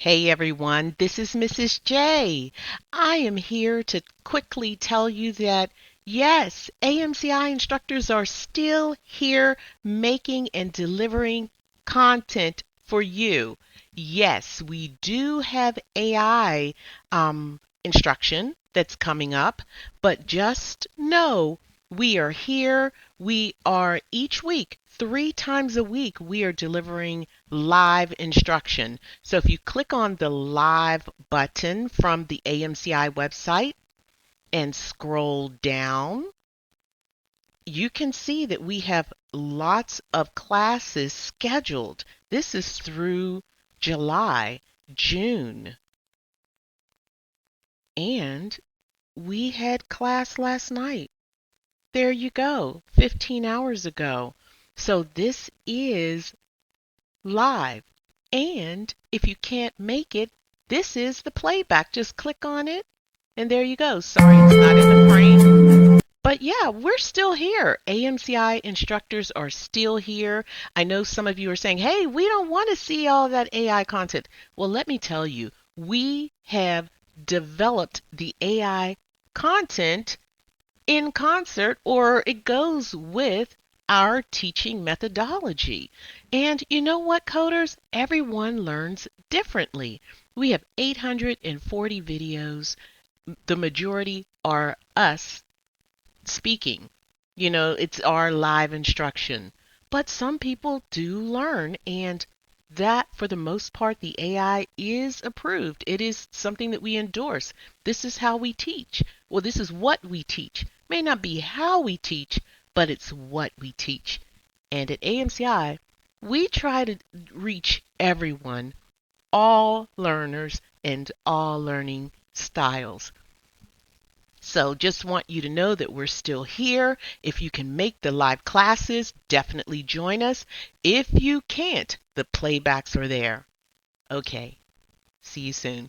Hey everyone, this is Mrs. J. I am here to quickly tell you that yes, AMCI instructors are still here making and delivering content for you. Yes, we do have AI instruction that's coming up, but just know we are here. We are each week, 3 times a week, we are delivering live instruction. So if you click on the live button from the AMCI website and scroll down, you can see that we have lots of classes scheduled. This is through July, June, and we had class last night. There you go, 15 hours ago. So this is live. And if you can't make it, this is the playback. Just click on it and there you go. Sorry it's not in the frame. But yeah, we're still here. AMCI instructors are still here. I know some of you are saying, hey, we don't want to see all that AI content. Well, let me tell you, we have developed the AI content in concert, or it goes with our teaching methodology. And you know what, coders? Everyone learns differently. We have 840 videos. The majority are us speaking. You know, it's our live instruction. But some people do learn, and that, for the most part, the AI is approved. It is something that we endorse. This is how we teach. Well, this is what we teach. May not be how we teach, but it's what we teach. And at AMCI, we try to reach everyone, all learners, and all learning styles. So just want you to know that we're still here. If you can make the live classes, definitely join us. If you can't, the playbacks are there. Okay, see you soon.